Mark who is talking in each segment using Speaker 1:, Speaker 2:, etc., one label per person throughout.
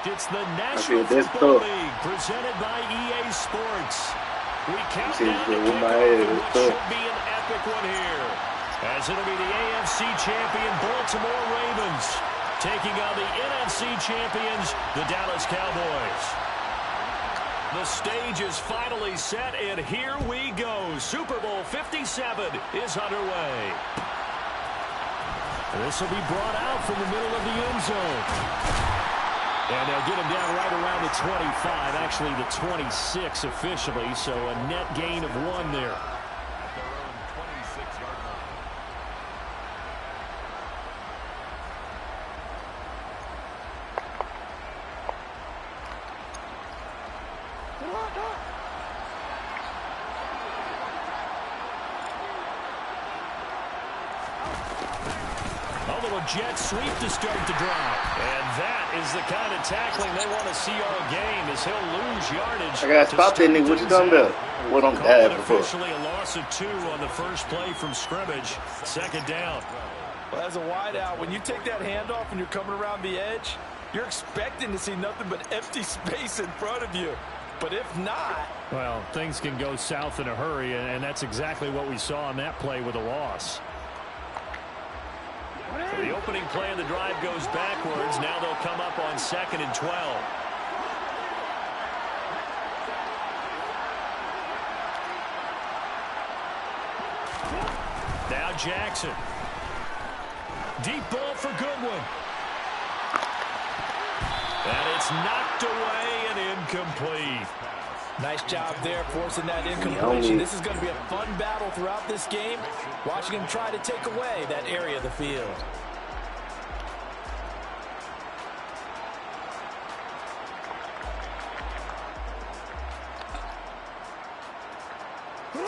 Speaker 1: It's the National Football League presented by EA Sports. We count down to kickoff what should be an epic one here, as it'll be the AFC champion Baltimore Ravens taking on the NFC champions, the Dallas Cowboys. The stage is finally set, and here we go. Super Bowl 57 is underway. This will be brought out from the middle of the end zone. And they'll get him down right around the 25, actually the 26 officially, so a net gain of 1 there. Jet sweep to start the drive. And that is the kind of tackling they want to see all game, as he'll lose yardage.
Speaker 2: I got to stop that nigga. What you talking about? What on that before?
Speaker 1: Officially a loss of 2 on the first play from scrimmage. 2nd down.
Speaker 3: Well, as a wideout, when you take that handoff and you're coming around the edge, you're expecting to see nothing but empty space in front of you. But if not,
Speaker 1: well, things can go south in a hurry, and that's exactly what we saw on that play with a loss. So the opening play of the drive goes backwards. Now they'll come up on 2nd and 12. Now Jackson. Deep ball for Goodwin. And it's knocked away and incomplete.
Speaker 3: Nice job there forcing that incompletion. This is going to be a fun battle throughout this game. Watching him try to take away that area of the field.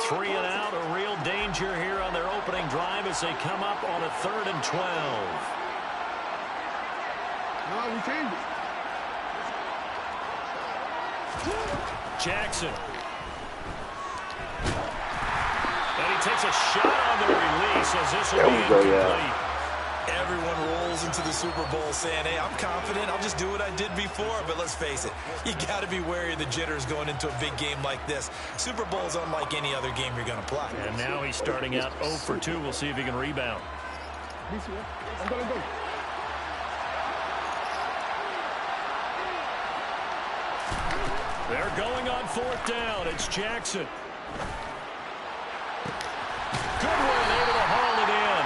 Speaker 1: Three and out, a real danger here on their opening drive as they come up on a 3rd and 12.
Speaker 4: No, we changed it.
Speaker 1: Jackson. And he takes a shot on the release as this will be incomplete.
Speaker 3: Everyone rolls into the Super Bowl saying, hey, I'm confident. I'll just do what I did before. But let's face it, you got to be wary of the jitters going into a big game like this. Super Bowl is unlike any other game you're going to play.
Speaker 1: And now he's starting out 0 for 2. We'll see if he can rebound. They're going on 4th down. It's Jackson. Goodwin able to haul it in.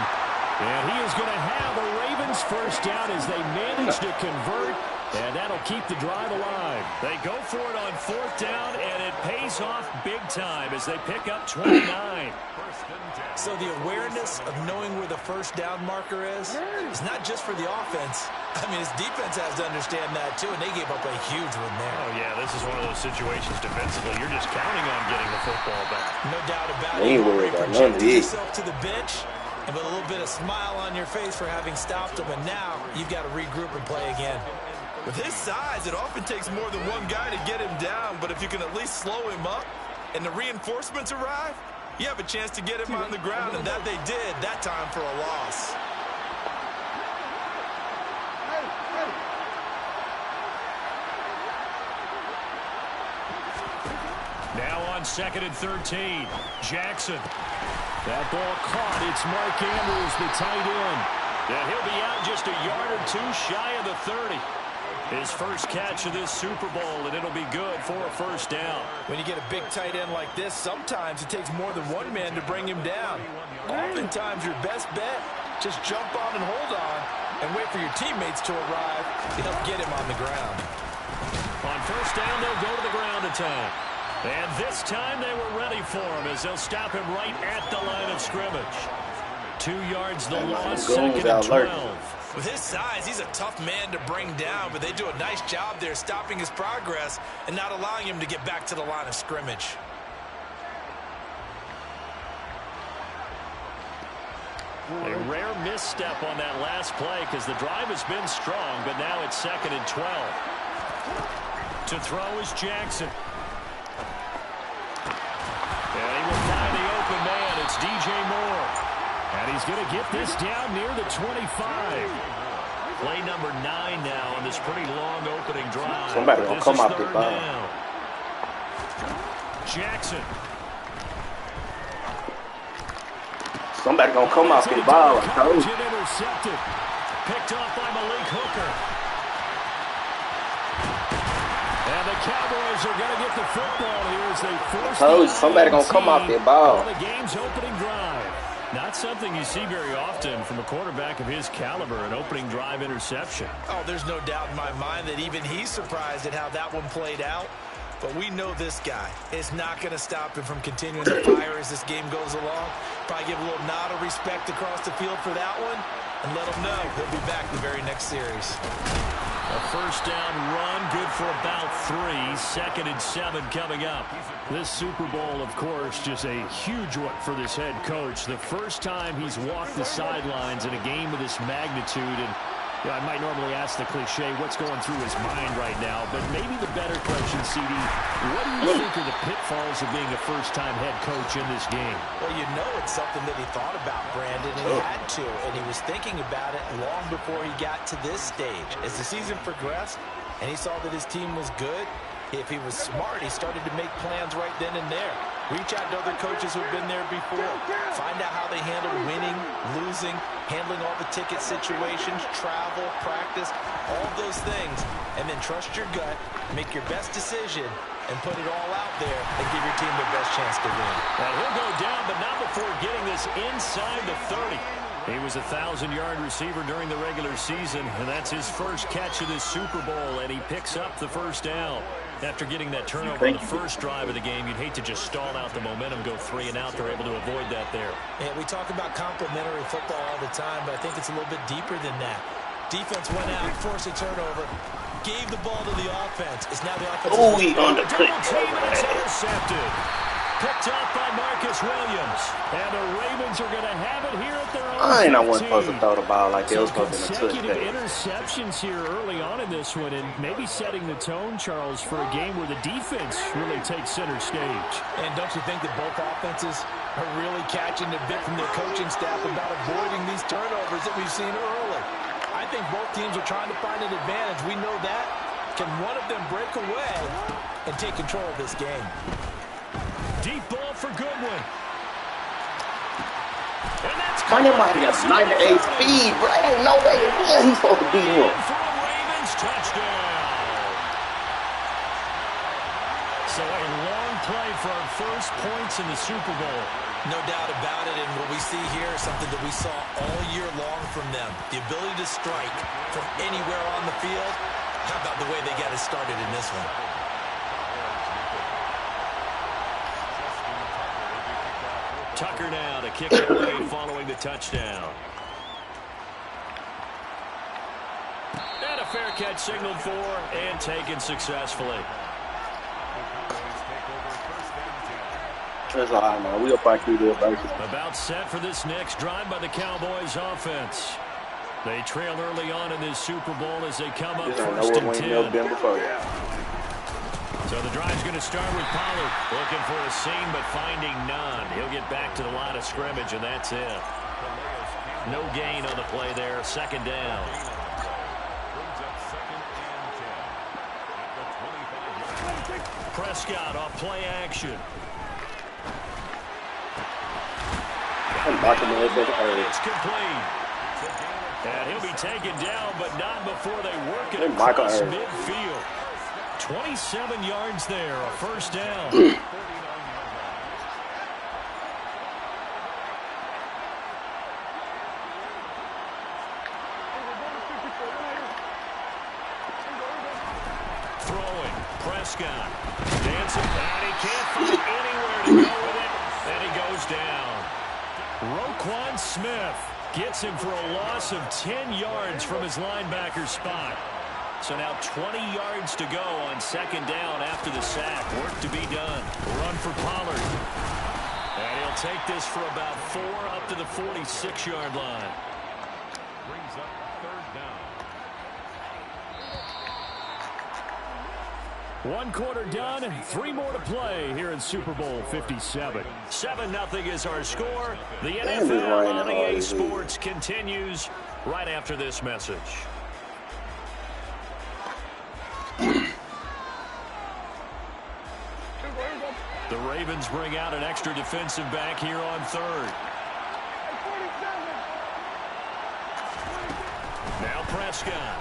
Speaker 1: And he is going to have a Ravens 1st down as they manage to convert. And that'll keep the drive alive. They go for it on 4th down, and it pays off big time as they pick up 29.
Speaker 3: So the awareness of knowing where the 1st down marker is not just for the offense. I mean, his defense has to understand that, too, and they gave up a huge one there.
Speaker 1: Oh, yeah, this is one of those situations defensively. You're just counting on getting the football back.
Speaker 3: No doubt about it. You projected yourself to the bench, and with a little bit of smile on your face for having stopped him, and now you've got to regroup and play again.
Speaker 5: With his size, it often takes more than one guy to get him down, but if you can at least slow him up and the reinforcements arrive, you have a chance to get him on the ground, and that they did that time for a loss.
Speaker 1: Now on 2nd and 13, Jackson. That ball caught. It's Mark Andrews, the tight end. And he'll be out just a yard or 2 shy of the 30. His first catch of this Super Bowl, and it'll be good for a 1st down.
Speaker 3: When you get a big tight end like this, sometimes it takes more than one man to bring him down. Oftentimes, your best bet, just jump on and hold on and wait for your teammates to arrive to help get him on the ground.
Speaker 1: On 1st down, they'll go to the ground attack. And this time they were ready for him as they'll stop him right at the line of scrimmage. 2 yards the loss, 2nd and 12.
Speaker 5: With his size, he's a tough man to bring down, but they do a nice job there stopping his progress and not allowing him to get back to the line of scrimmage.
Speaker 1: A rare misstep on that last play because the drive has been strong, but now it's 2nd and 12. To throw is Jackson. And he will find the open man. It's DJ Moore. And he's going to get this down near the 25. Play number 9 now on this pretty long opening drive.
Speaker 2: Somebody gonna come off the ball.
Speaker 1: Jackson.
Speaker 2: Somebody gonna come off the ball.
Speaker 1: Intercepted. Picked off by Malik Hooker. And the Cowboys are going to get the football here as they force
Speaker 2: somebody gonna come off their ball
Speaker 1: on the game's opening drive. Not something you see very often from a quarterback of his caliber, an opening drive interception.
Speaker 3: Oh, there's no doubt in my mind that even he's surprised at how that one played out. But we know this guy is not going to stop him from continuing to fire as this game goes along. Probably give a little nod of respect across the field for that one and let him know he'll be back the very next series.
Speaker 1: A first down run, good for about 3. 2nd and 7 coming up. This Super Bowl, of course, just a huge one for this head coach. The first time he's walked the sidelines in a game of this magnitude. And I might normally ask the cliche, what's going through his mind right now? But maybe the better question, CD, what do you think are the pitfalls of being a first-time head coach in this game?
Speaker 3: Well, you know it's something that he thought about, Brandon, and he had to. And he was thinking about it long before he got to this stage. As the season progressed and he saw that his team was good, if he was smart, he started to make plans right then and there. Reach out to other coaches who've been there before. Find out how they handle winning, losing, handling all the ticket situations, travel, practice, all those things. And then trust your gut, make your best decision, and put it all out there and give your team the best chance to win.
Speaker 1: Well, he'll go down, but not before getting this inside the 30. He was a 1,000-yard receiver during the regular season, and that's his first catch of this Super Bowl, and he picks up the first down. After getting that turnover on the first drive of the game, you'd hate to just stall out the momentum, go 3 and out. They're able to avoid that there.
Speaker 3: Yeah, we talk about complementary football all the time, but I think it's a little bit deeper than that. Defense went out, forced a turnover, gave the ball to the offense. It's now the offense.
Speaker 2: Oh, he undercut.
Speaker 1: Intercepted. Picked up by Marcus Williams. And the Ravens are going to have it here at their own 15.
Speaker 2: I ain't supposed to throw the ball like they was supposed to
Speaker 1: consecutive interceptions here early on in this one, and maybe setting the tone, Charles, for a game where the defense really takes center stage.
Speaker 3: And don't you think that both offenses are really catching the bit from their coaching staff about avoiding these turnovers that we've seen early? I think both teams are trying to find an advantage. We know that. Can one of them break away and take control of this game?
Speaker 1: Deep ball for Goodwin. And that's
Speaker 2: Money might have 98 speed, bro. Ain't no way in hell he's supposed to beat him.
Speaker 1: For a Ravens touchdown. So a long play for our first points in the Super Bowl.
Speaker 3: No doubt about it, and what we see here is something that we saw all year long from them. The ability to strike from anywhere on the field. How about the way they got it started in this one?
Speaker 1: Tucker now to kick it away following the touchdown. And a fair catch signaled for and taken successfully.
Speaker 2: That's all right, man. We'll fight through this versus.
Speaker 1: About set for this next drive by the Cowboys offense. They trail early on in this Super Bowl as they come up first and 10. So the drive's going to start with Pollard. Looking for a seam, but finding none. He'll get back to the line of scrimmage, and that's it. No gain on the play there. 2nd down. Prescott off play action. It's complete. And he'll be taken down, but not before they work it across midfield. 27 yards there, a first down. Throwing, Prescott. Dancing, and he can't find anywhere to go with it. And he goes down. Roquan Smith gets him for a loss of 10 yards from his linebacker spot. So now 20 yards to go on 2nd down after the sack. Work to be done. Run for Pollard. And he'll take this for about 4 up to the 46-yard line. Brings up 3rd down. 1 quarter done, 3 more to play here in Super Bowl 57. 7-0 is our score. The NFL on EA Sports continues right after this message. Ravens bring out an extra defensive back here on third. Now Prescott.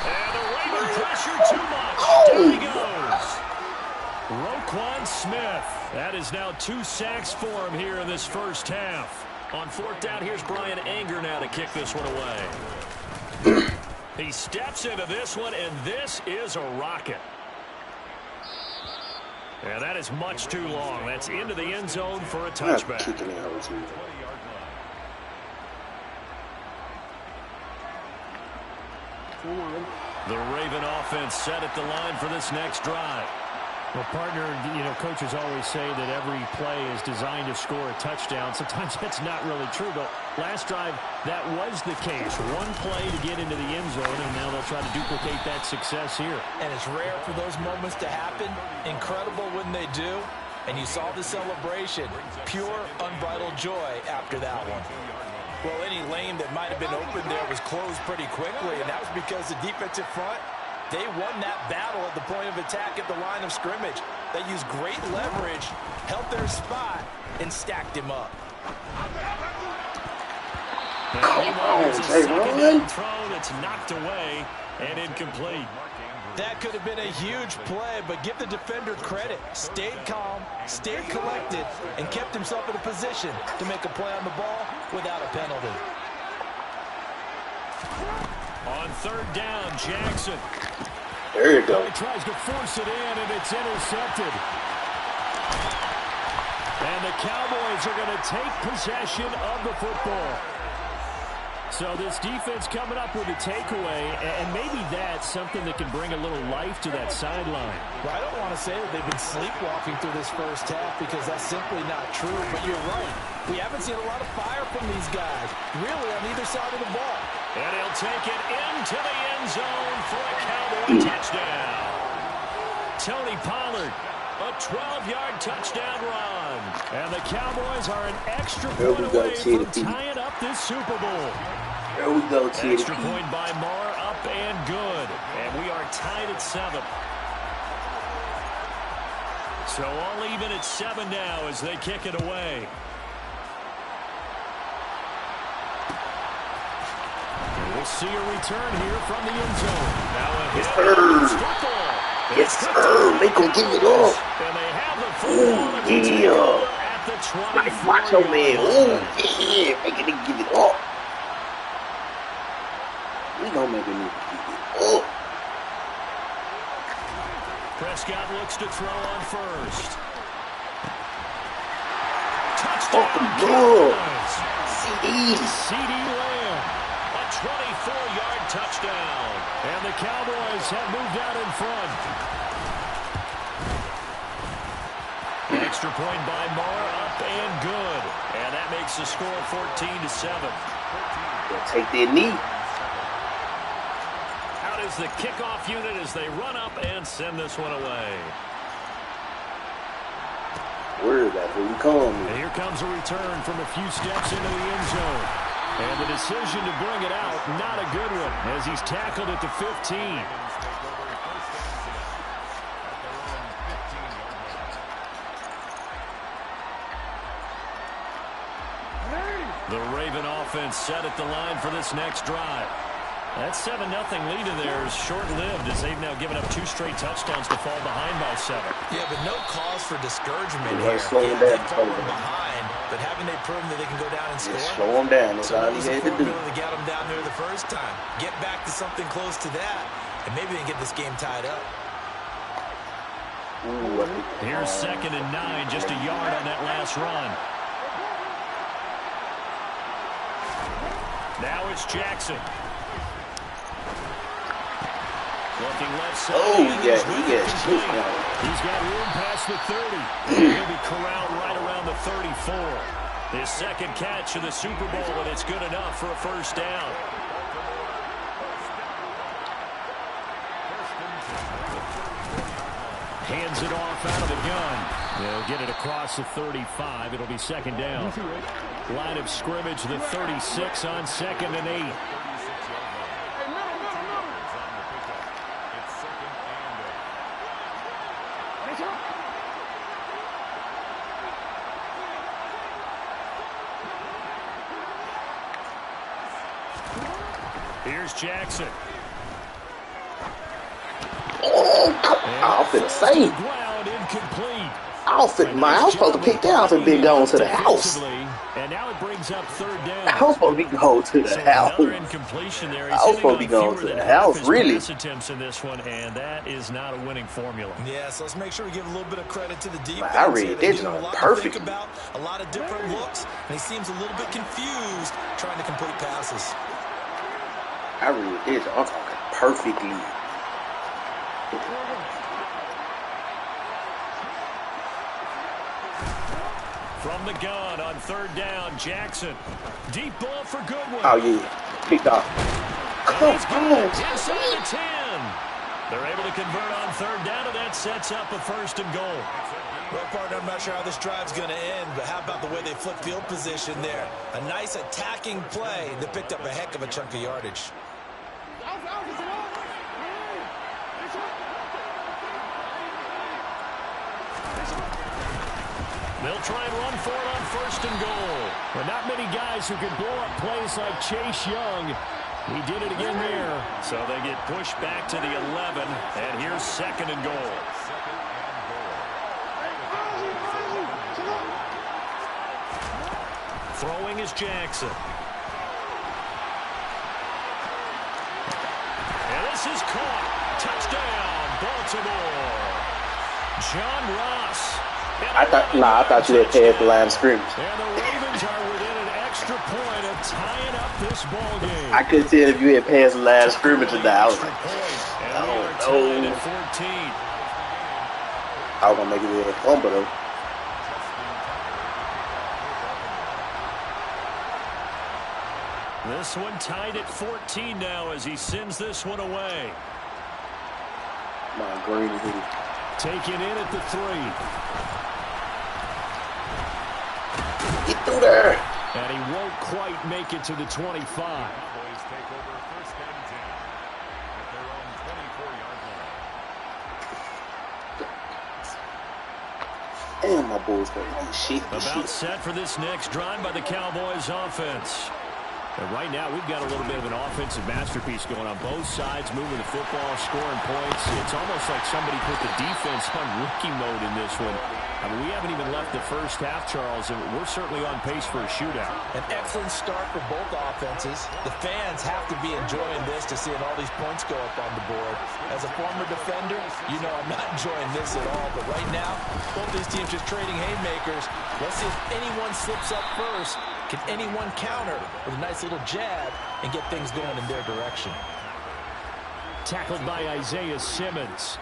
Speaker 1: And the Raven pressure too much. Down he goes. Roquan Smith. That is now 2 sacks for him here in this first half. On fourth down, here's Brian Anger now to kick this one away. He steps into this one, and this is a rocket. Yeah, that is much too long. That's into the end zone for a touchback. The Raven offense set at the line for this next drive.
Speaker 6: Well, partner, coaches always say that every play is designed to score a touchdown. Sometimes that's not really true, but last drive, that was the case. One play to get into the end zone, and now they'll try to duplicate that success here.
Speaker 3: And it's rare for those moments to happen. Incredible when they do. And you saw the celebration. Pure, unbridled joy after that one. Well, any lane that might have been open there was closed pretty quickly, and that was because the defensive front, they won that battle at the point of attack at the line of scrimmage. They used great leverage, held their spot, and stacked him up.
Speaker 2: Come on, J-Run.
Speaker 1: Throw that's knocked away and incomplete.
Speaker 3: That could have been a huge play, but give the defender credit. Stayed calm, stayed collected, and kept himself in a position to make a play on the ball without a penalty.
Speaker 1: On third down, Jackson.
Speaker 2: There you go.
Speaker 1: He tries to force it in, and it's intercepted. And the Cowboys are going to take possession of the football. So this defense coming up with a takeaway, and maybe that's something that can bring a little life to that sideline.
Speaker 3: Well, I don't want to say that they've been sleepwalking through this first half because that's simply not true, but you're right. We haven't seen a lot of fire from these guys, really on either side of the ball.
Speaker 1: And he'll take it into the end zone for a Cowboy touchdown. Tony Pollard, a 12-yard touchdown run. And the Cowboys are an extra point away from tying up this Super Bowl.
Speaker 2: There we go, T.
Speaker 1: Extra point by Marr, up and good. And we are tied at 7. So all even at 7 now as they kick it away. We'll see a return here from the end zone. Now a hit.
Speaker 2: Yes, sir. They gonna give it up.
Speaker 1: And they have the football at the 24.
Speaker 2: Watch your man. Oh, yeah. Making it give it up. We gonna make it give it up.
Speaker 1: Prescott looks to throw on first. Touchdown. CD Lamb. A 24-yard touchdown. And the Cowboys have moved out in front. Extra point by Marr, up and good. And that makes the score 14-7.
Speaker 2: They'll take their knee.
Speaker 1: Out is the kickoff unit as they run up and send this one away.
Speaker 2: Word that here we come.
Speaker 1: And here comes a return from a few steps into the end zone. And the decision to bring it out, not a good one, as he's tackled at the 15. The Raven offense set at the line for this next drive. That 7-0 lead in there is short-lived as they've now given up 2 straight touchdowns to fall behind by 7.
Speaker 3: Yeah, but no cause for discouragement
Speaker 2: here.
Speaker 3: Yeah, they've fallen behind, but haven't they proven that they can go down and score?
Speaker 2: Slow them down. That's all you had to do.
Speaker 3: To get them down there the first time. Get back to something close to that, and maybe they can get this game tied up.
Speaker 2: Ooh,
Speaker 1: here's 2nd and 9, just a yard on that last run. Now it's Jackson. Looking left side.
Speaker 2: Oh, yeah,
Speaker 1: He's got room past the 30. He'll be corralled right around the 34. His second catch of the Super Bowl, and it's good enough for a first down. Hands it off out of the gun. They'll get it across the 35. It'll be 2nd down. Line of scrimmage, the 36 on 2nd and 8.
Speaker 6: Here's Jackson.
Speaker 2: Oh, come on. I'm finna say.
Speaker 6: Ground incomplete.
Speaker 2: I was supposed to pick that off and been going to the house.
Speaker 6: And now it brings up third down.
Speaker 2: I was supposed to be going to the house.
Speaker 6: Another incompletion there.
Speaker 2: I was supposed to be going to the house, really.
Speaker 6: Attempts in this one, and that is not a winning formula.
Speaker 3: Yeah, so let's make sure we give a little bit of credit to the defense.
Speaker 2: I read it perfect.
Speaker 3: About a lot of different looks, and he seems a little bit confused trying to complete passes.
Speaker 2: I read it. I'm talking perfectly.
Speaker 6: From the gun on third down, Jackson. Deep ball for Goodwin.
Speaker 2: Oh, yeah. Picked off. Come on.
Speaker 6: Inside the 10. They're able to convert on third down, and that sets up a 1st and goal.
Speaker 3: Well, partner, I'm not sure how this drive's going to end, but how about the way they flip field position there? A nice attacking play that picked up a heck of a chunk of yardage.
Speaker 6: They'll try and run for it on 1st and goal. But not many guys who can blow up plays like Chase Young. He did it again there. So they get pushed back to the 11, and here's 2nd and goal. Throwing is Jackson. And this is caught. Touchdown, Baltimore. John Ross.
Speaker 2: I thought you had passed the line of scrimmage.
Speaker 6: And the Ravens are within an extra point of tying up this ball game.
Speaker 2: I couldn't tell if you had passed the line of scrimmage or not. I was like,
Speaker 6: I don't know. 14.
Speaker 2: I was going to make it a fumble, though.
Speaker 6: This one tied at 14 now as he sends this one away.
Speaker 2: My green here.
Speaker 6: Taken in at the 3.
Speaker 2: Get through there.
Speaker 6: And he won't quite make it to the 25.
Speaker 2: And my boys going to shit.
Speaker 6: About set for this next drive by the Cowboys offense. And right now, we've got a little bit of an offensive masterpiece going on both sides, moving the football, scoring points. It's almost like somebody put the defense on rookie mode in this one. I mean, we haven't even left the first half, Charles, and we're certainly on pace for a shootout.
Speaker 3: An excellent start for both offenses. The fans have to be enjoying this to seeing all these points go up on the board. As a former defender, you know I'm not enjoying this at all. But right now, both these teams just trading haymakers. Let's see if anyone slips up first. Can anyone counter with a nice little jab and get things going in their direction?
Speaker 6: Tackled by Isaiah Simmons.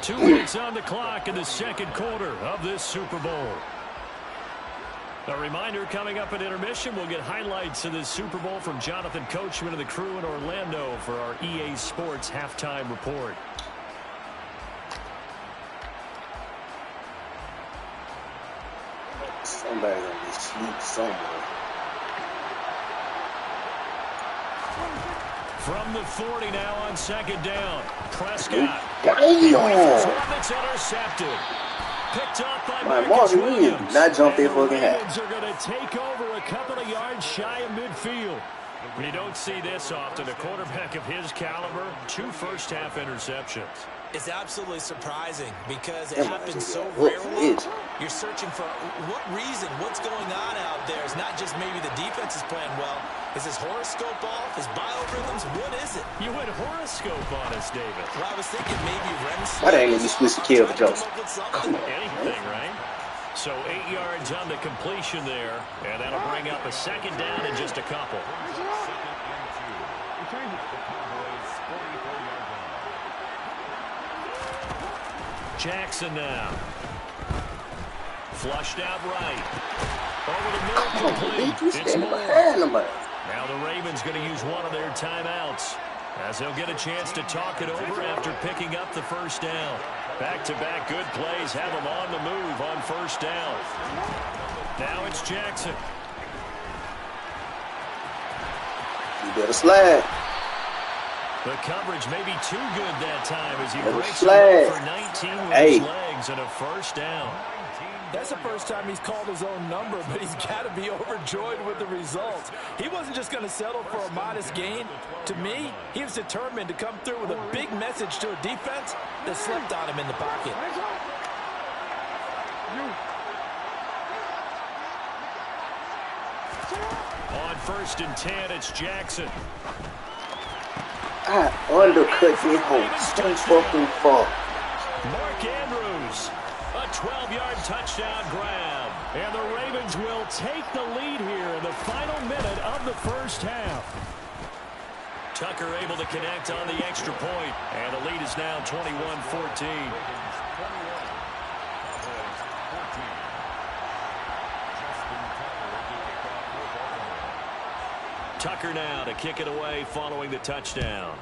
Speaker 2: 2
Speaker 6: minutes on the clock in the 2nd quarter of this Super Bowl. A reminder, coming up at intermission, we'll get highlights of this Super Bowl from Jonathan Coachman and the crew in Orlando for our EA Sports halftime report.
Speaker 2: Somebody's going to be asleep somewhere.
Speaker 6: From the 40 now on 2nd down. Prescott.
Speaker 2: Damn!
Speaker 6: That's intercepted. Picked up by
Speaker 2: Marvin Williams did not jump there for the half.
Speaker 6: Ravens are going to take over a couple of yards shy of midfield. You don't see this often. A quarterback of his caliber, 2 first-half interceptions.
Speaker 3: It's absolutely surprising because it happens so rarely. You're searching for what reason, what's going on out there. It's not just maybe the defense is playing well. Is his horoscope off? His biorhythms? What is it?
Speaker 6: You went horoscope on us, David.
Speaker 3: Well, I was thinking maybe REM sleep.
Speaker 2: Why didn't you switch the kill for Joseph?
Speaker 6: Anything, right? So 8 yards on the completion there, and that'll bring up a 2nd down in just a couple. Jackson now. Flushed out right. Over the middle, complete. It's more. Now the Ravens going to use one of their timeouts as they'll get a chance to talk it over after picking up the 1st down. Back-to-back good plays have them on the move on 1st down. Now it's Jackson.
Speaker 2: You better slide.
Speaker 6: The coverage may be too good that time as he breaks it for 19 with his legs and a 1st down.
Speaker 3: That's the first time he's called his own number, but he's got to be overjoyed with the results. He wasn't just going to settle for a modest gain. To me, he was determined to come through with a big message to a defense that slept on him in the pocket.
Speaker 6: On 1st and 10, it's Jackson.
Speaker 2: I undercut this whole so fucking far.
Speaker 6: Mark Andrews, a 12-yard touchdown grab. And the Ravens will take the lead here in the final minute of the first half. Tucker able to connect on the extra point, and the lead is now 21-14. Tucker now to kick it away following the touchdown.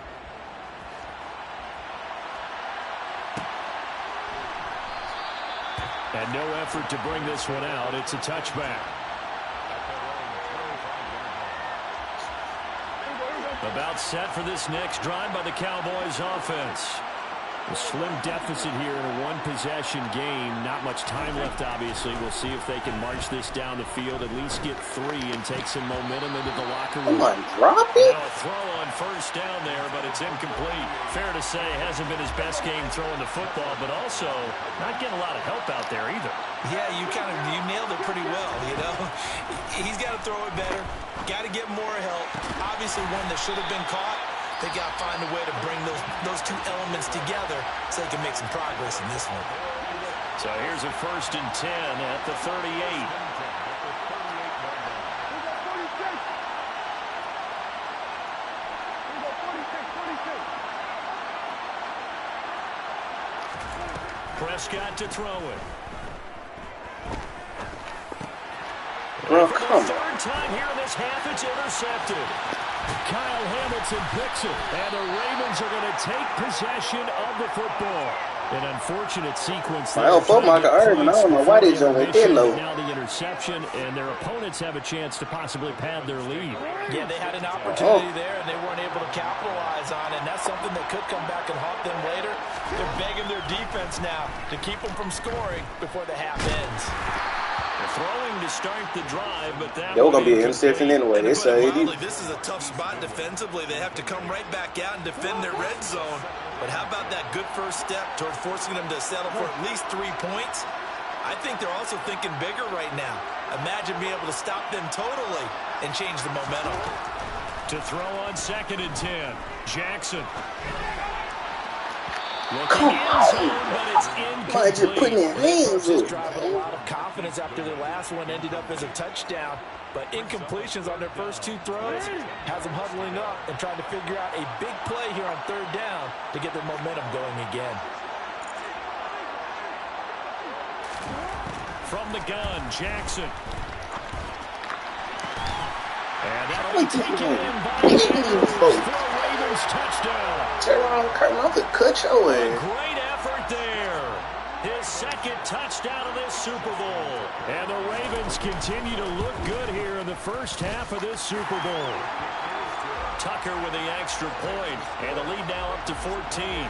Speaker 6: And no effort to bring this one out. It's a touchback. About set for this next drive by the Cowboys offense. A slim deficit here in a one-possession game. Not much time left, obviously. We'll see if they can march this down the field, at least get 3 and take some momentum into the locker room.
Speaker 2: Come on, drop it.
Speaker 6: A throw on 1st down there, but it's incomplete. Fair to say, hasn't been his best game throwing the football, but also not getting a lot of help out there either.
Speaker 3: Yeah, you nailed it pretty well, you know. He's got to throw it better. Got to get more help. Obviously one that should have been caught. They got to find a way to bring those two elements together so they can make some progress in this one.
Speaker 6: So here's a 1st and 10 at the 38. Prescott to throw it.
Speaker 2: Bro, come on.
Speaker 6: Third time here in this half, it's intercepted. Kyle Hamilton picks it, and the Ravens are going to take possession of the football. An unfortunate sequence there.
Speaker 2: I don't know why they jumped in low.
Speaker 6: Now the interception, and their opponents have a chance to possibly pad their lead.
Speaker 3: Yeah, they had an opportunity there, and they weren't able to capitalize on it, and that's something that could come back and haunt them later. They're begging their defense now to keep them from scoring before the half ends.
Speaker 6: Throwing to start the drive, but that
Speaker 2: they were going to be an interception anyway.
Speaker 5: This is a tough spot defensively. They have to come right back out and defend their red zone. But how about that good first step toward forcing them to settle for at least 3 points? I think they're also thinking bigger right now. Imagine being able to stop them totally and change the momentum.
Speaker 6: To throw on 2nd and 10, Jackson.
Speaker 2: Come on.
Speaker 6: But it's
Speaker 2: Why just putting their hands
Speaker 3: Just
Speaker 2: up?
Speaker 3: driving a lot of confidence after their last one ended up as a touchdown. But incompletions on their first 2 throws has them huddling up and trying to figure out a big play here on 3rd down to get their momentum going again.
Speaker 6: From the gun, Jackson. And that'll be taken in by the Ravens touchdown.
Speaker 2: Teron Curtin, I could cut your ass.
Speaker 6: Great effort there. His 2nd touchdown of this Super Bowl. And the Ravens continue to look good here in the first half of this Super Bowl. Tucker with the extra point, and the lead now up to 14.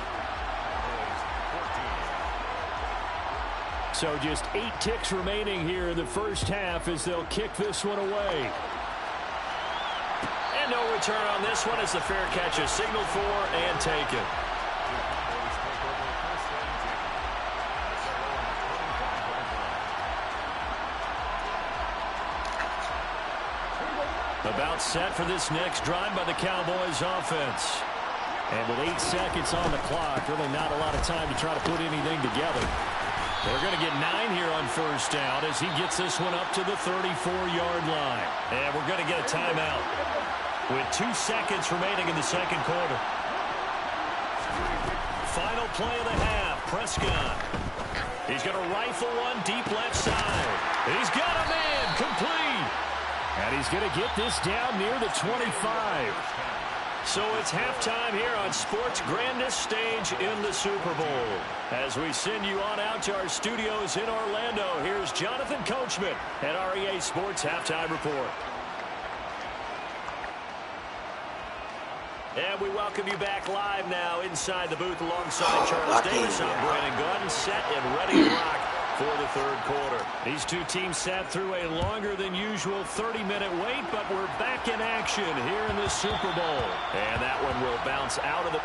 Speaker 6: So just 8 ticks remaining here in the first half as they'll kick this one away. And no return on this one as the fair catch is signaled for and taken. About set for this next drive by the Cowboys offense. And with 8 seconds on the clock, really not a lot of time to try to put anything together. They're going to get 9 here on 1st down as he gets this one up to the 34-yard line. And we're going to get a timeout with 2 seconds remaining in the 2nd quarter. Final play of the half, Prescott. He's going to rifle one deep left side. He's got a man, complete. And he's going to get this down near the 25. So it's halftime here on sports' grandest stage in the Super Bowl. As we send you on out to our studios in Orlando, here's Jonathan Coachman at REA Sports Halftime Report. And we welcome you back live now inside the booth alongside Charles Davis. I'm Brandon Gordon, set and ready to rock.
Speaker 1: for the third quarter.
Speaker 6: These two teams sat through a longer than usual 30-minute wait, but we're back in action here in the Super Bowl. And that one will bounce out of the...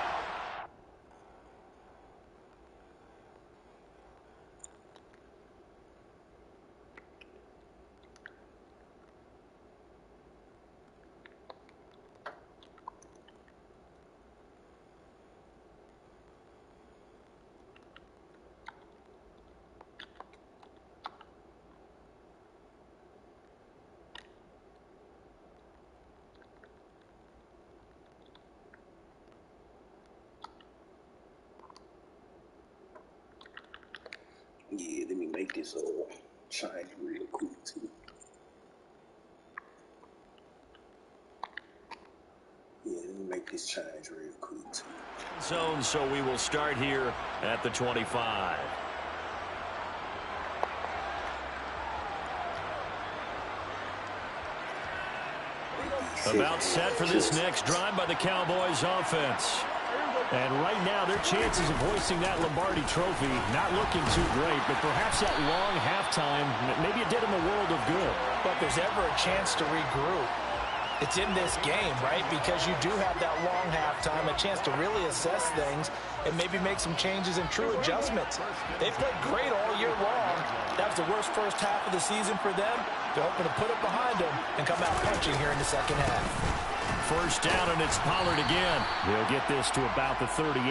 Speaker 2: Yeah, let me make this shine real quick too. Yeah, let me make this change real quick too.
Speaker 1: Zone, so we will start here at the 25. About set for this next drive by the Cowboys offense. And right now, their chances of hoisting that Lombardi trophy not looking too great, but perhaps that long halftime, maybe it did them a world of good.
Speaker 3: But if there's ever a chance to regroup, it's in this game, right? Because you do have that long halftime, a chance to really assess things and maybe make some changes and true adjustments. They've played great all year long. That was the worst first half of the season for them. They're hoping to put it behind them and come out punching here in the second half.
Speaker 6: First down, and it's Pollard again. He'll get this to about the 38.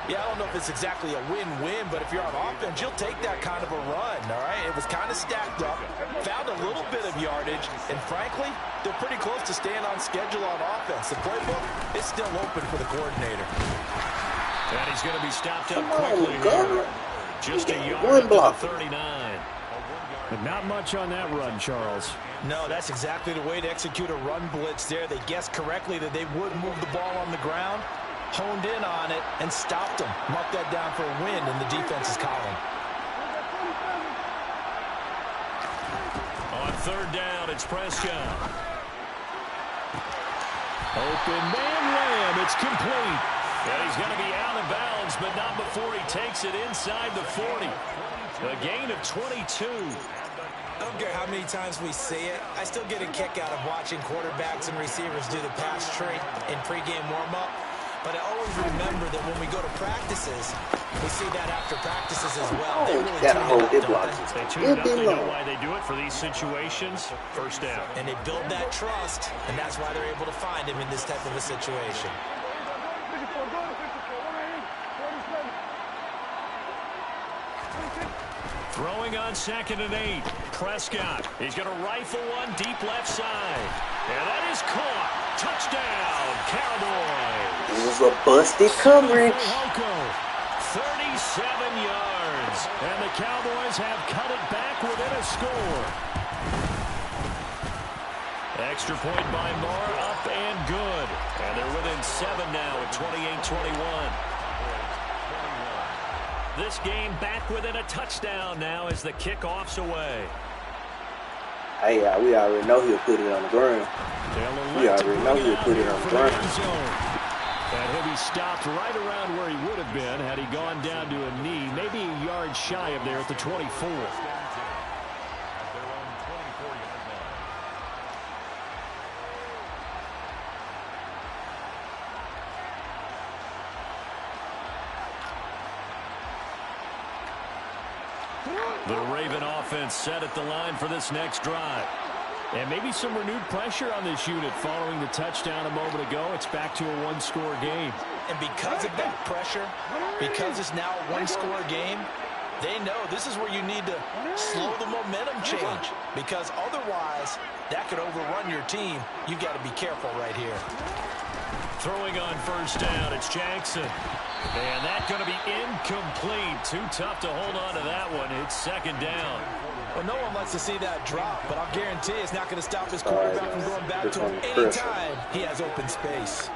Speaker 3: Yeah, I don't know if it's exactly a win-win, but if you're on offense, you'll take that kind of a run, all right? It was kind of stacked up, found a little bit of yardage, and frankly, they're pretty close to staying on schedule on offense. The playbook is still open for the coordinator.
Speaker 1: And he's going to be stopped up quickly here. Just a yard
Speaker 2: One
Speaker 1: to
Speaker 2: block.
Speaker 1: the 39.
Speaker 6: But not much on that run, Charles.
Speaker 3: No, that's exactly the way to execute a run blitz there. They guessed correctly that they would move the ball on the ground, honed in on it, and stopped them. Mark that down for a win in the defense's column.
Speaker 1: On third down, it's Prescott.
Speaker 6: Open man layup. It's complete.
Speaker 1: And he's going to be out of bounds, but not before he takes it inside the 40. A gain of 22.
Speaker 3: I don't care how many times we see it. I still get a kick out of watching quarterbacks and receivers do the pass tree in pregame warm-up. But I always remember that when we go to practices, we see that after practices as well. They really tune it up, don't they?
Speaker 6: They tune it up. They know why they do it for these situations. First down.
Speaker 3: And they build that trust, and that's why they're able to find him in this type of a situation.
Speaker 1: Throwing on 2nd and 8. Prescott. He's going to rifle one deep left side. And that is caught. Touchdown, Cowboys.
Speaker 2: It was a busted coverage.
Speaker 1: 37 yards. And the Cowboys have cut it back within a score. Extra point by Moore, up and good. And they're within 7 now at 28-21. This game back within a touchdown now as the kickoff's away.
Speaker 2: Hey, we already know he'll put it on the ground. We already know he'll put it on the ground.
Speaker 6: And he'll be stopped right around where he would have been had he gone down to a knee, maybe a yard shy of there at the 24. The Raven offense set at the line for this next drive. And maybe some renewed pressure on this unit following the touchdown a moment ago. It's back to a one-score game.
Speaker 3: And because of that pressure, because it's now a one-score game, they know this is where you need to slow the momentum change. Because otherwise, that could overrun your team. You've got to be careful right here.
Speaker 1: Throwing on first down, it's Jackson. And that's going to be incomplete. Too tough to hold on to that one. It's 2nd down.
Speaker 3: Well, no one likes to see that drop, but I'll guarantee it's not going to stop his quarterback from going back to him anytime he has open space.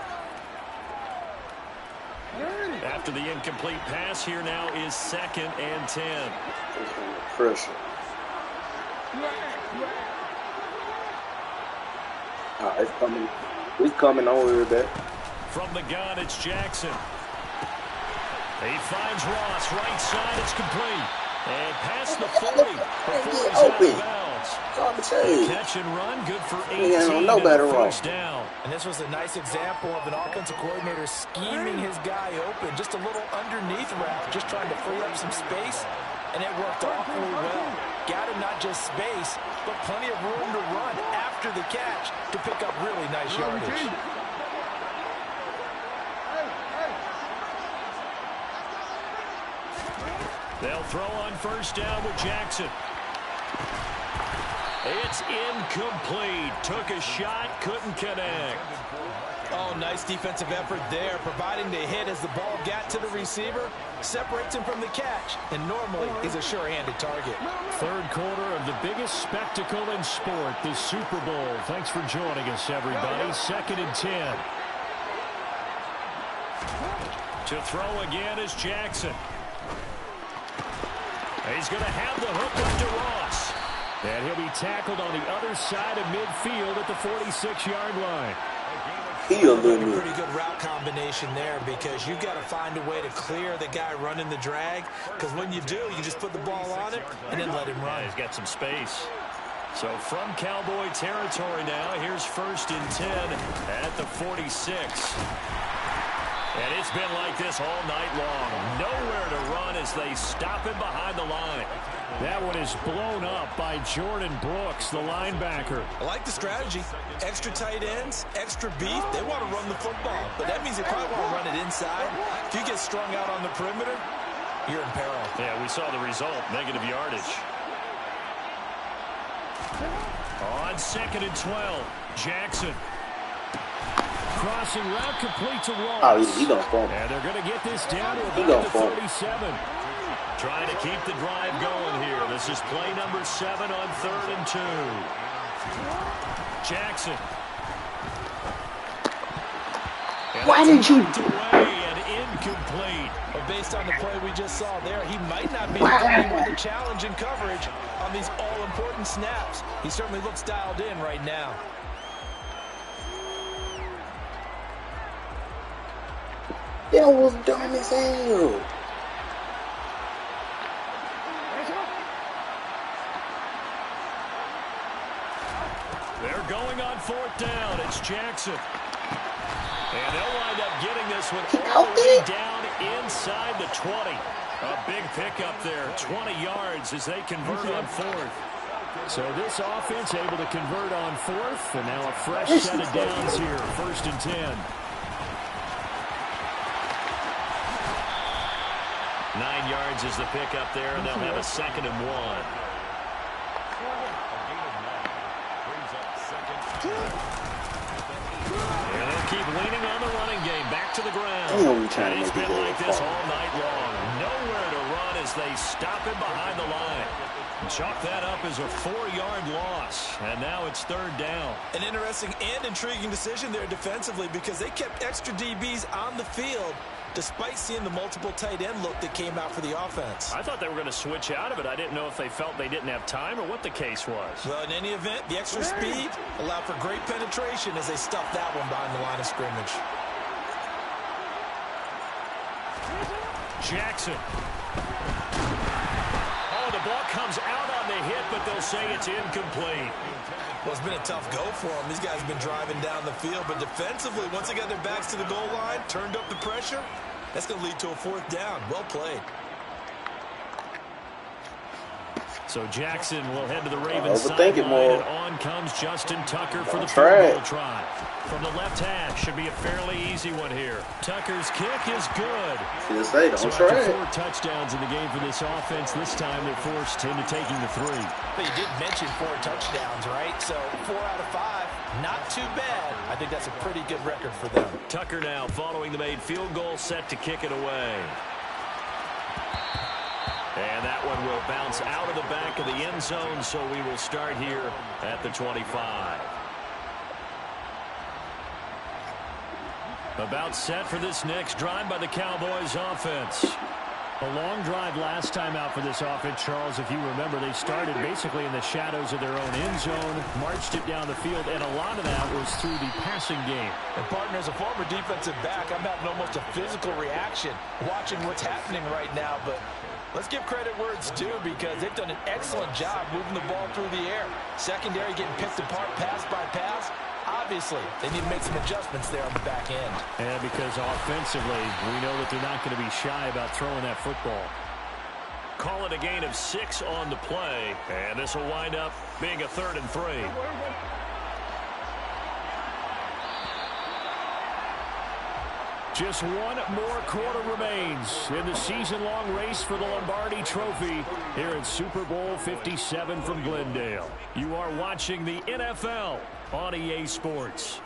Speaker 1: After the incomplete pass, here now is 2nd and 10.
Speaker 2: Pressure. It's coming. He's coming over there.
Speaker 1: From the gun, it's Jackson. He finds Ross, right side, it's complete.
Speaker 6: And past the 40 before he's out of bounds. Catch and run, good for 18 and a first down.
Speaker 3: And this was a nice example of an offensive coordinator scheming his guy open. Just a little underneath route, just trying to free up some space. And it worked awfully well. Got him not just space, but plenty of room to run after the catch to pick up really nice yardage.
Speaker 6: They'll throw on first down with Jackson. It's incomplete. Took a shot, couldn't connect.
Speaker 3: Oh, nice defensive effort there, providing the hit as the ball got to the receiver, separates him from the catch, and normally he's a sure-handed target.
Speaker 6: Third quarter of the biggest spectacle in sport, the Super Bowl. Thanks for joining us, everybody. 2nd and 10. To throw again is Jackson. He's going to have the hook up to Ross. And he'll be tackled on the other side of midfield at the 46-yard line.
Speaker 3: Pretty good route combination there because you've got to find a way to clear the guy running the drag. Because when you do, you just put the ball on it and then let him run.
Speaker 6: Yeah, he's got some space. So from Cowboy territory now, here's 1st and 10 at the 46. And it's been like this all night long. Nowhere to run as they stop him behind the line. That one is blown up by Jordan Brooks, the linebacker.
Speaker 3: I like the strategy. Extra tight ends, extra beef. They want to run the football, but that means they probably want to run it inside. If you get strung out on the perimeter, you're in peril.
Speaker 6: Yeah, we saw the result, negative yardage. On 2nd and 12, Jackson. Crossing route complete to Ross.
Speaker 2: Oh, he's going to fall.
Speaker 6: And they're going to get this down to about the 37. Trying to keep the drive going here. This is play number 7 on 3rd and 2. Jackson. And
Speaker 2: why did you
Speaker 6: do away and incomplete?
Speaker 3: But based on the play we just saw there, he might not be the one to challenge in coverage on these all-important snaps. He certainly looks dialed in right now.
Speaker 2: That was dumb as hell.
Speaker 6: They're going on 4th down. It's Jackson. And they'll wind up getting this one all the way down inside the 20. A big pickup there, 20 yards as they convert on 4th. So this offense able to convert on 4th, and now a fresh set of downs here, 1st and 10. 9 yards is the pickup there, and they'll have a 2nd and 1. And they'll keep leaning on the running game. Back to the ground. And it's been like this all night long. Nowhere to run as they stop him behind the line. Chalk that up as a 4-yard loss. And now it's 3rd down.
Speaker 3: An interesting and intriguing decision there defensively because they kept extra DBs on the field despite seeing the multiple tight end look that came out for the offense.
Speaker 6: I thought they were going to switch out of it. I didn't know if they felt they didn't have time or what the case was.
Speaker 3: Well, in any event, the extra speed allowed for great penetration as they stuffed that one behind the line of scrimmage.
Speaker 6: Jackson. Oh, the ball comes out on the hit, but they'll say it's incomplete.
Speaker 3: Well, it's been a tough go for them. These guys have been driving down the field, but defensively, once they got their backs to the goal line, turned up the pressure, that's going to lead to a 4th down. Well played.
Speaker 6: So Jackson will head to the Ravens sideline, and on comes Justin Tucker for the field goal try. From the left hash, should be a fairly easy one here. Tucker's kick is good. So after 4 touchdowns in the game for this offense, this time they're forced into taking the 3.
Speaker 3: But you did mention 4 touchdowns, right? So 4 out of 5, not too bad. I think that's a pretty good record for them.
Speaker 6: Tucker now following the made field goal, set to kick it away. And that one will bounce out of the back of the end zone, so we will start here at the 25. About set for this next drive by the Cowboys offense. A long drive last time out for this offense, Charles. If you remember, they started basically in the shadows of their own end zone, marched it down the field, and a lot of that was through the passing game.
Speaker 3: And, partner, as a former defensive back, I'm having almost a physical reaction watching what's happening right now, but Let's give credit where it's due because they've done an excellent job moving the ball through the air. Secondary getting picked apart pass by pass. Obviously, they need to make some adjustments there on the back end.
Speaker 6: Yeah, because offensively, we know that they're not going to be shy about throwing that football.
Speaker 1: Call it a gain of 6 on the play, and this will wind up being a 3rd and 3.
Speaker 6: Just one more quarter remains in the season-long race for the Lombardi Trophy here in Super Bowl 57 from Glendale. You are watching the NFL on EA Sports.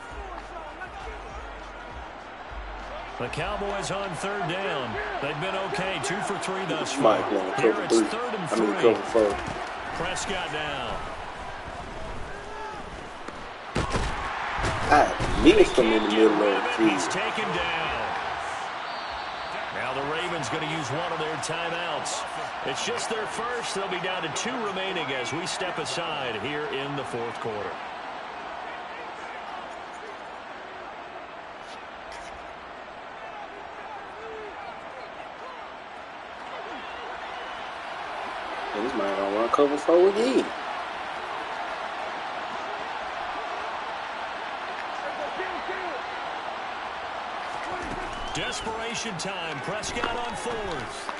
Speaker 6: The Cowboys on 3rd down. They've been okay, 2 for 3 thus far. Here it's 3rd and 3. Prescott now.
Speaker 2: I missed him in the middle of the
Speaker 1: He's taken down. Now the Ravens going to use one of their timeouts. It's just their first. They'll be down to 2 remaining as we step aside here in the 4th quarter.
Speaker 2: This man don't want to cover 4 again.
Speaker 1: Desperation time. Prescott on 4th.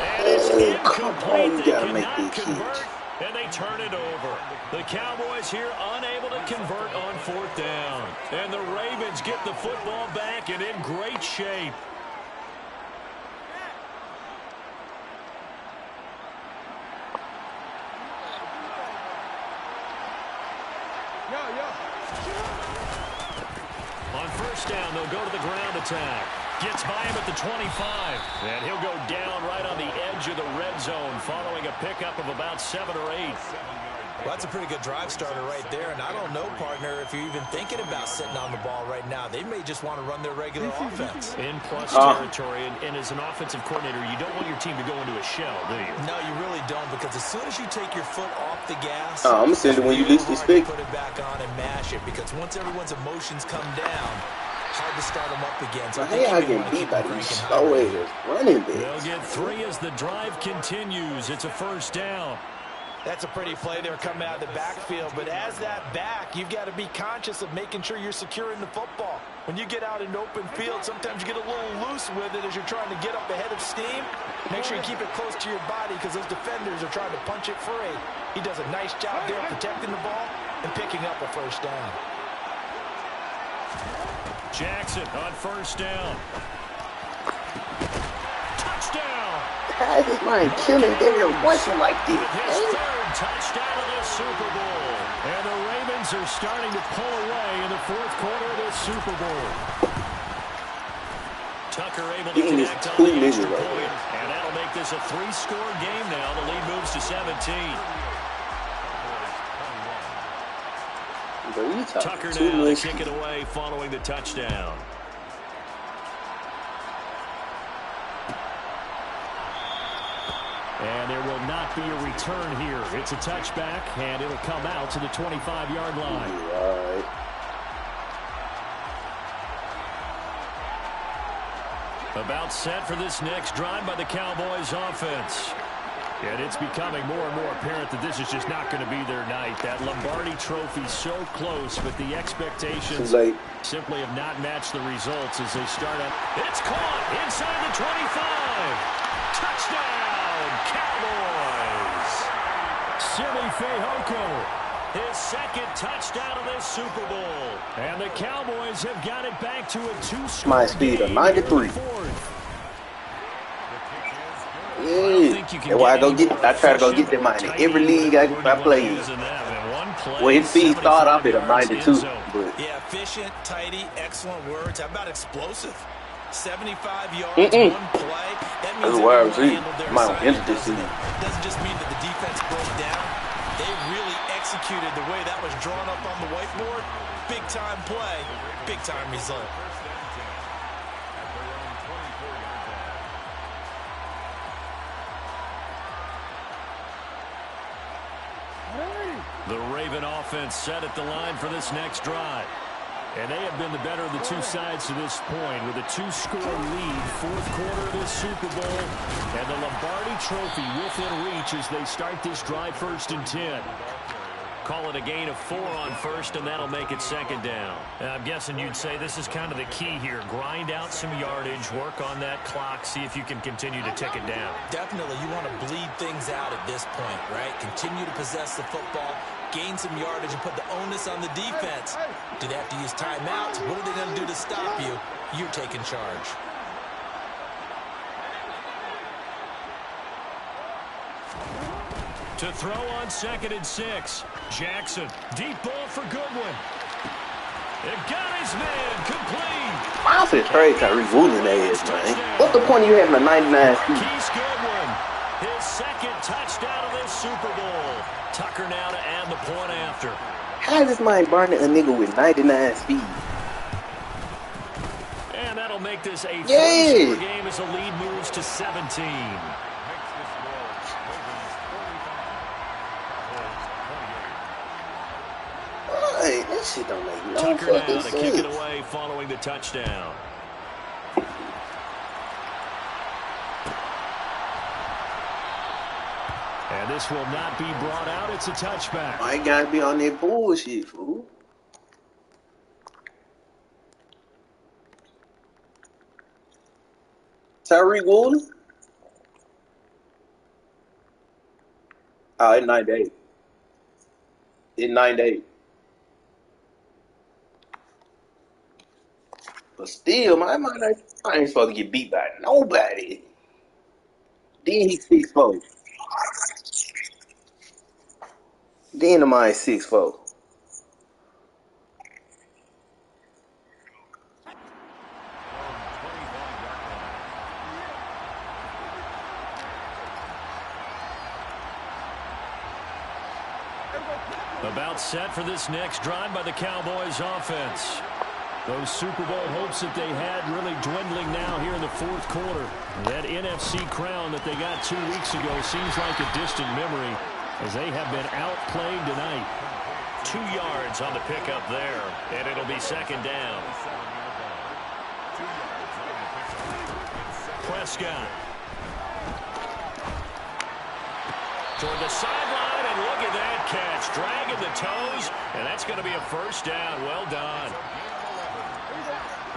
Speaker 1: And it's incomplete. They cannot convert, and they turn it over. The Cowboys here unable to convert on 4th down. And the Ravens get the football back and in great shape. On 1st down, they'll go to the ground attack. Gets by him at the 25. And he'll go down right on the edge of the red zone following a pickup of about 7 or 8.
Speaker 3: Well, that's a pretty good drive starter right there. And I don't know, partner, if you're even thinking about sitting on the ball right now. They may just want to run their regular offense.
Speaker 1: In plus territory. And as an offensive coordinator, you don't want your team to go into a shell, do you?
Speaker 3: No, you really don't. Because as soon as you take your foot off the gas,
Speaker 2: I'm going to send it when you least expect.
Speaker 3: Put it back on and mash it. Because once everyone's emotions come down, hard to start them up again. So
Speaker 2: I get beat by these slow ass running backs.
Speaker 1: They'll get 3 as the drive continues. It's a 1st down.
Speaker 3: That's a pretty play there coming out of the backfield. But as that back, you've got to be conscious of making sure you're securing the football. When you get out in open field, sometimes you get a little loose with it as you're trying to get up ahead of steam. Make sure you keep it close to your body because those defenders are trying to punch it free. He does a nice job there protecting the ball and picking up a 1st down.
Speaker 1: Jackson on 1st down. Touchdown!
Speaker 2: How is this man killing Daniel Watson like this?
Speaker 1: His 3rd touchdown of the Super Bowl. And the Ravens are starting to pull away in the 4th quarter of the Super Bowl. Tucker able to connect on the extra point. And that'll make this a 3-score game now. The lead moves to 17. Tucker now to kick it away following the touchdown. And there will not be a return here. It's a touchback, and it'll come out to the 25-yard line.
Speaker 2: Right.
Speaker 1: About set for this next drive by the Cowboys offense. And it's becoming more and more apparent that this is just not going to be their night. That Lombardi Trophy so close, but the expectations simply have not matched the results as they start up. It's caught inside the 25. Touchdown, Cowboys. Sbxvii, his 2nd touchdown of this Super Bowl. And the Cowboys have got it back to a 2-score
Speaker 2: my speed of 93. Yeah, that's why I try to go get them out in every league I play. Well, his speed started off at a 92. But
Speaker 3: yeah, efficient, tidy, excellent words. How about explosive? 75 yards, one play. That means they handled their assignment. Doesn't just mean that the defense broke down. They really executed the way that was drawn up on the whiteboard. Big-time play, big-time result.
Speaker 1: The Raven offense set at the line for this next drive.
Speaker 6: And they have been the better of the two sides to this point with a 2-score lead, fourth quarter of this Super Bowl, and the Lombardi Trophy within reach as they start this drive 1st and 10. Call it a gain of 4 on first, and that'll make it 2nd down. And I'm guessing you'd say this is kind of the key here. Grind out some yardage, work on that clock, see if you can continue to tick it down.
Speaker 3: Definitely, you want to bleed things out at this point, right? Continue to possess the football, gain some yardage, and put the onus on the defense. Do they have to use timeouts? What are they going to do to stop you? You're taking charge.
Speaker 6: To throw on 2nd and 6. Jackson, deep ball for Goodwin. It got his man complete.
Speaker 2: I'm finna trade Tyreek Woolen ass, man. What's the point of you having a 99 speed?
Speaker 6: Keith Goodwin, his 2nd touchdown of this Super Bowl. Tucker now to add the point after.
Speaker 2: How is this man burning a nigga with 99 speed?
Speaker 6: And that'll make this a 4-score game as the lead moves to 17.
Speaker 2: That shit don't make no
Speaker 6: Tucker now to
Speaker 2: sense.
Speaker 6: kick it away following the touchdown. And this will not be brought out. It's a touchback.
Speaker 2: I gotta be on that bullshit, fool. Tyreek Woolen? Oh, it's 98. It's 98. But still, I ain't supposed to get beat by nobody. Then he's 6'4". Then the man 6'4".
Speaker 6: About set for this next drive by the Cowboys offense. Those Super Bowl hopes that they had really dwindling now here in the fourth quarter. That NFC crown that they got 2 weeks ago seems like a distant memory as they have been outplayed tonight. 2 yards on the pickup there, and it'll be 2nd down. Prescott. Toward the sideline, and look at that catch. Dragging the toes, and that's going to be a 1st down. Well done.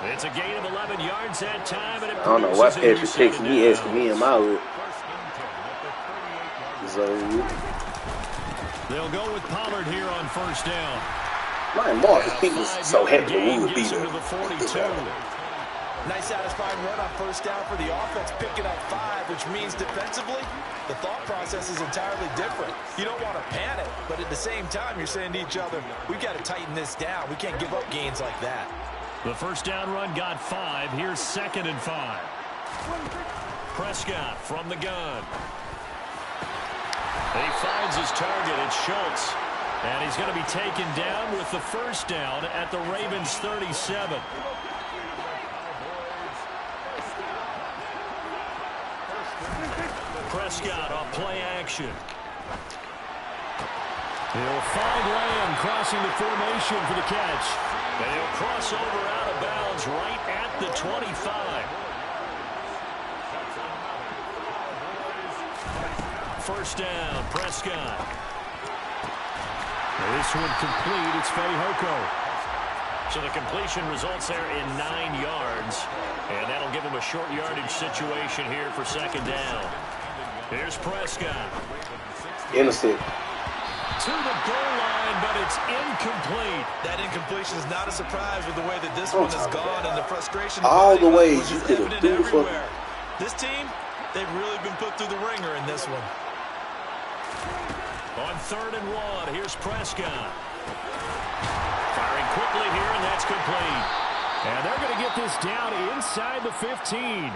Speaker 6: It's a gain of 11 yards that time, and it
Speaker 2: I don't know why Patrick texted me asking me am I with. So
Speaker 6: they'll go with Pollard here on 1st down.
Speaker 2: My Marcus Peters so happy the Wolves beat him.
Speaker 3: Nice satisfying run on 1st down for the offense, picking up 5, which means defensively, the thought process is entirely different. You don't want to panic, but at the same time, you're saying to each other, we've got to tighten this down. We can't give up gains like that.
Speaker 6: The 1st down run got 5. Here's 2nd and 5. Prescott from the gun. He finds his target. It's Schultz. And he's going to be taken down with the 1st down at the Ravens' 37. Prescott on play action. He'll find Lamb crossing the formation for the catch. And he'll cross over out of bounds right at the 25. 1st down, Prescott. This one complete. It's Fehoko. So the completion results there in 9 yards. And that'll give him a short yardage situation here for 2nd down. Here's Prescott.
Speaker 2: Innocent.
Speaker 6: To the goal line, but it's incomplete.
Speaker 5: That incompletion is not a surprise with the way that this one has gone and the frustration.
Speaker 2: All the ways you could have threw for
Speaker 5: this team, they've really been put through the ringer in this one.
Speaker 6: On 3rd and 1, here's Prescott. Firing quickly here, and that's complete. And they're going to get this down inside the 15.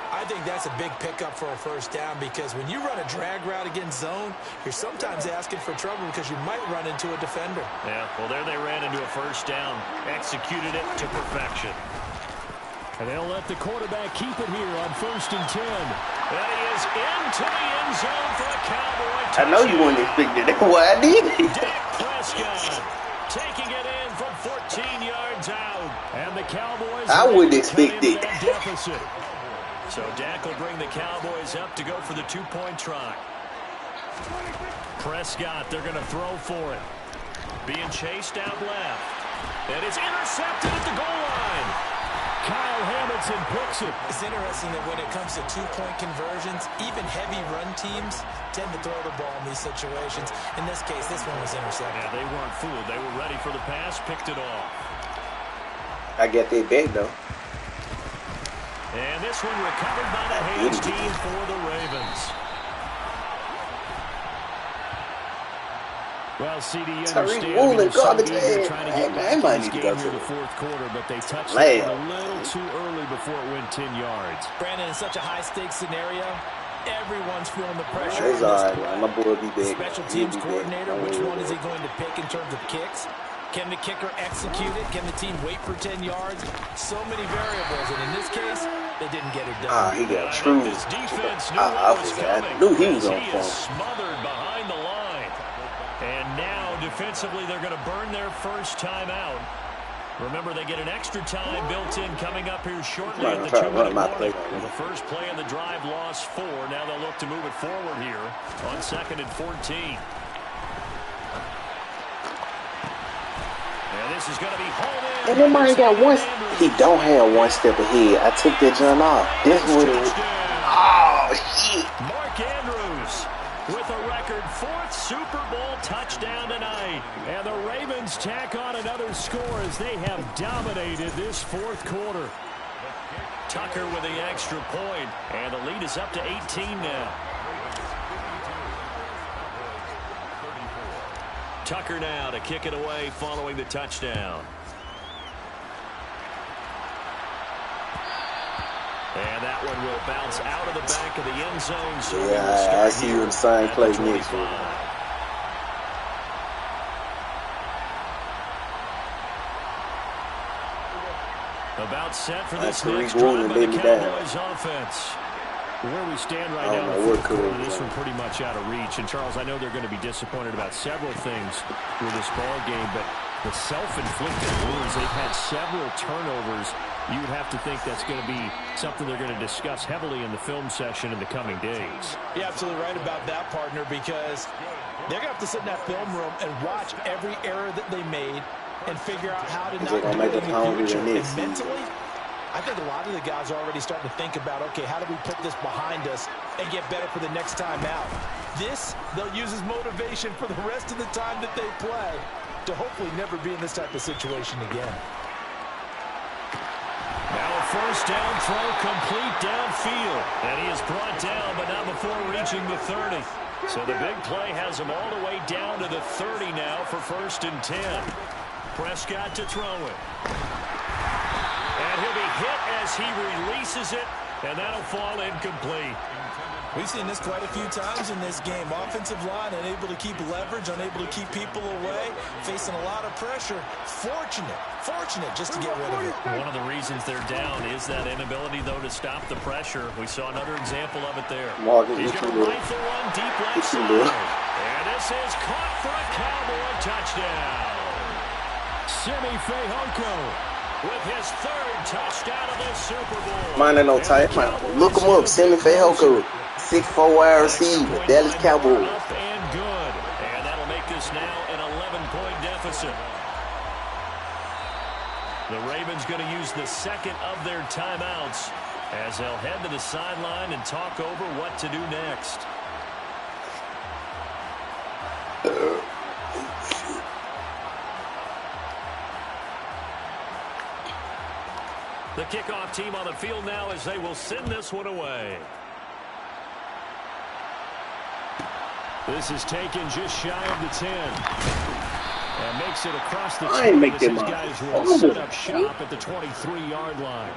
Speaker 3: I think that's a big pickup for a 1st down because when you run a drag route against zone, you're sometimes asking for trouble because you might run into a defender.
Speaker 6: Yeah, well, there they ran into a 1st down, executed it to perfection. And they'll let the quarterback keep it here on 1st and 10. And he is into the end zone for a Cowboy touchdown.
Speaker 2: I know you weren't expecting that. That's why I did it.
Speaker 6: Dak Prescott taking it in from 14 yards. Cowboys
Speaker 2: I wouldn't expect it.
Speaker 6: deficit. So Dak will bring the Cowboys up to go for the 2-point try. Prescott, they're going to throw for it. Being chased out left. And it's intercepted at the goal line. Kyle Hamilton picks it.
Speaker 3: It's interesting that when it comes to 2-point conversions, even heavy run teams tend to throw the ball in these situations. In this case, this one was intercepted.
Speaker 6: Yeah, they weren't fooled. They were ready for the pass, picked it off.
Speaker 2: I get that back, though.
Speaker 6: And this one recovered by the Hayes team for the Ravens. Well, CD,
Speaker 2: Tariq Woolen, garbage man.
Speaker 6: Trying to get back in this game here the fourth quarter, but they touched it a little too early before it went 10 yards.
Speaker 3: Brandon, in such a high-stakes scenario, everyone's feeling the pressure.
Speaker 2: It's all right, my boy will be back.
Speaker 3: Special teams coordinator, which one is he going to pick in terms of kicks? Can the kicker execute it? Can the team wait for 10 yards? So many variables, and in this case, they didn't get it done.
Speaker 2: He got true. I knew he was on point.
Speaker 6: Smothered behind the line. And now, defensively, they're going to burn their first time out. Remember, they get an extra time built in coming up here shortly at the 2-minute mark. The first play of the drive lost 4. Now they'll look to move it forward here on 2nd and 14. And this is going to be home in.
Speaker 2: And then got one. He don't have one step ahead. I took that jump off. This would. Oh shit!
Speaker 6: Mark Andrews with a record 4th Super Bowl touchdown tonight, and the Ravens tack on another score as they have dominated this 4th quarter. Tucker with the extra point, and the lead is up to 18 now. Tucker now to kick it away following the touchdown. And that one will bounce out of the back of the end zone. So
Speaker 2: yeah, I see you in the same place next week.
Speaker 6: About set for this next drive by the Cowboys offense. Where we stand right now in the fourth quarter, this one pretty much out of reach. And, Charles, I know they're going to be disappointed about several things with this ball game, but the self-inflicted wounds, they've had several turnovers. You would have to think that's going to be something they're going to discuss heavily in the film session in the coming days.
Speaker 3: You're absolutely right about that, partner, because they're going to have to sit in that film room and watch every error that they made and figure out how to not do it in the future. And mentally, I think a lot of the guys are already starting to think about, okay, how do we put this behind us and get better for the next time out? This, they'll use as motivation for the rest of the time that they play to hopefully never be in this type of situation again.
Speaker 6: Now a first down throw complete downfield. And he is brought down, but not before reaching the 30. So the big play has him all the way down to the 30 now for 1st and 10. Prescott to throw it. And he'll be hit as he releases it, and that'll fall incomplete.
Speaker 3: We've seen this quite a few times in this game. Offensive line unable to keep leverage, unable to keep people away, facing a lot of pressure. Fortunate just to get rid of it.
Speaker 6: One of the reasons they're down is that inability, though, to stop the pressure. We saw another example of it there. He's going to rifle one deep left side. And this is caught for a Cowboy touchdown. Sbxvii with his 3rd touchdown of the Super Bowl.
Speaker 2: Mine ain't no tight. Look him up. Sbxvii. 6'4" wide receiver. Dallas Cowboys.
Speaker 6: Up and good. And that'll make this now an 11-point deficit. The Ravens going to use the 2nd of their timeouts as they'll head to the sideline and talk over what to do next. The kickoff team on the field now as they will send this one away. This is taken just shy of the 10. And makes it across the 10. These guys will set up shop at the 23-yard line.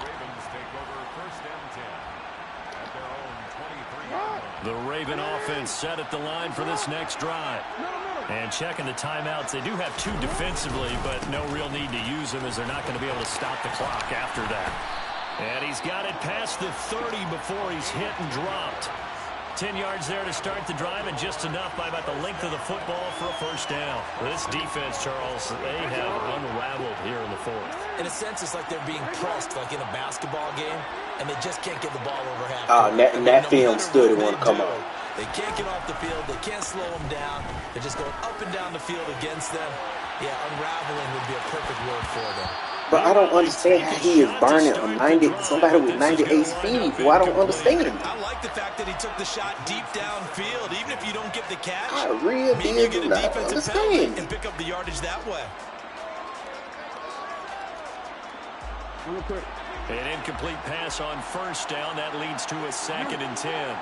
Speaker 6: The Raven offense set at the line for this next drive. And checking the timeouts, they do have 2 defensively, but no real need to use them as they're not going to be able to stop the clock after that. And he's got it past the 30 before he's hit and dropped.
Speaker 1: 10 yards there to start the drive, and just enough by about the length of the football for a first down. This defense, Charles, they have unraveled here in the fourth.
Speaker 3: In a sense, it's like they're being pressed like in a basketball game, and they just can't get the ball over half.
Speaker 2: That film stood and want to come on.
Speaker 3: They can't get off the field. They can't slow them down. They're just going up and down the field against them. Yeah, unraveling would be a perfect word for them.
Speaker 2: But I don't understand how he is burning a somebody with 98 speed. Well, I don't understand.
Speaker 3: I like the fact that he took the shot deep downfield. Even if you don't get the catch,
Speaker 2: I really
Speaker 3: maybe you get a
Speaker 2: not
Speaker 3: defensive penalty
Speaker 2: understand.
Speaker 3: and pick up the yardage that way.
Speaker 4: Real quick.
Speaker 1: An incomplete pass on first down. That leads to a 2nd and 10.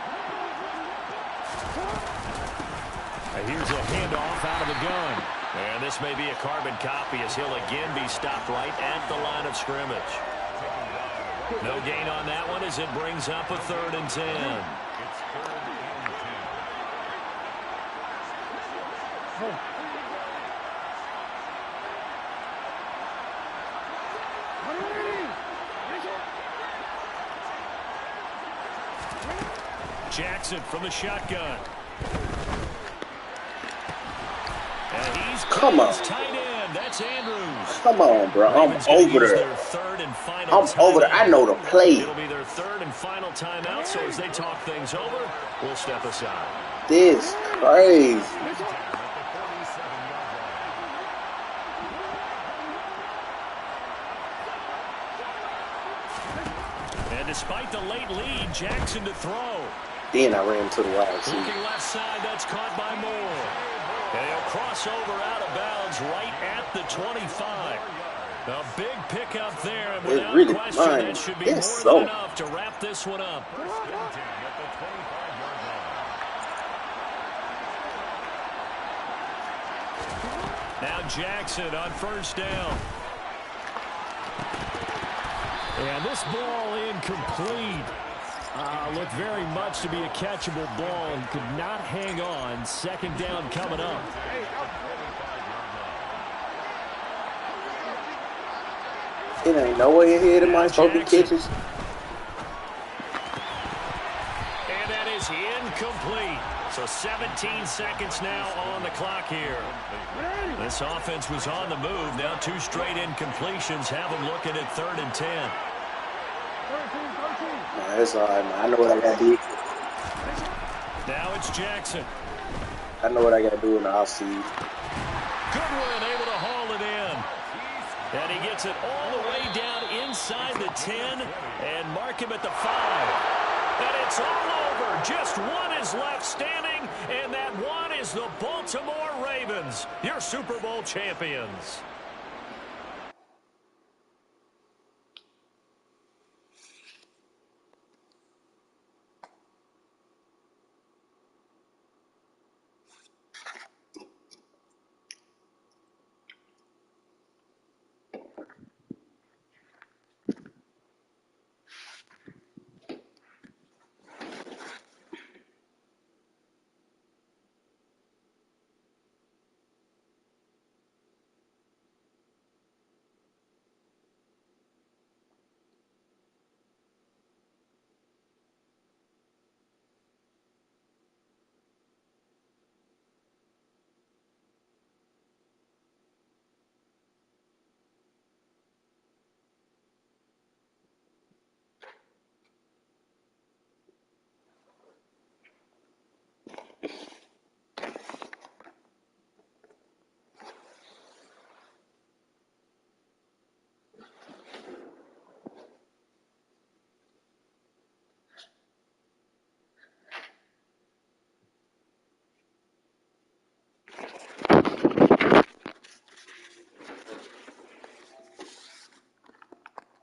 Speaker 1: Here's a handoff out of the gun. And this may be a carbon copy as he'll again be stopped right at the line of scrimmage. No gain on that one as it brings up a 3rd and 10. Jackson from the shotgun. And he's
Speaker 2: Come on.
Speaker 1: tight end. That's Andrews.
Speaker 2: Come on, bro. I'm over there. I'm over there. I know the play.
Speaker 1: It'll be their 3rd and final timeout, so as they talk things over, we'll step aside.
Speaker 2: This crazy.
Speaker 1: And despite the late lead, Jackson to throw.
Speaker 2: Then I ran to the wide receiver.
Speaker 1: Looking left side, that's caught by Moore. And he'll cross over out of bounds right at the 25. A big pickup there, and without
Speaker 2: really
Speaker 1: question,
Speaker 2: fine.
Speaker 1: that should be
Speaker 2: It's
Speaker 1: more
Speaker 2: so.
Speaker 1: than enough to wrap this one up. Now Jackson on first down.
Speaker 6: And this ball incomplete. Looked very much to be a catchable ball and could not hang on. 2nd down coming up.
Speaker 2: It ain't no way ahead of my fucking catches.
Speaker 1: And that is incomplete. So 17 seconds now on the clock here. This offense was on the move. Now 2 straight incompletions have them looking at 3rd and 10.
Speaker 2: Nah, that's all right, man. I know what I got to do.
Speaker 1: Now it's Jackson.
Speaker 2: I know what I got to do, and I'll see.
Speaker 1: Goodwin able to haul it in. And he gets it all the way down inside the 10 and mark him at the 5. And it's all over. Just one is left standing, and that one is the Baltimore Ravens, your Super Bowl champions.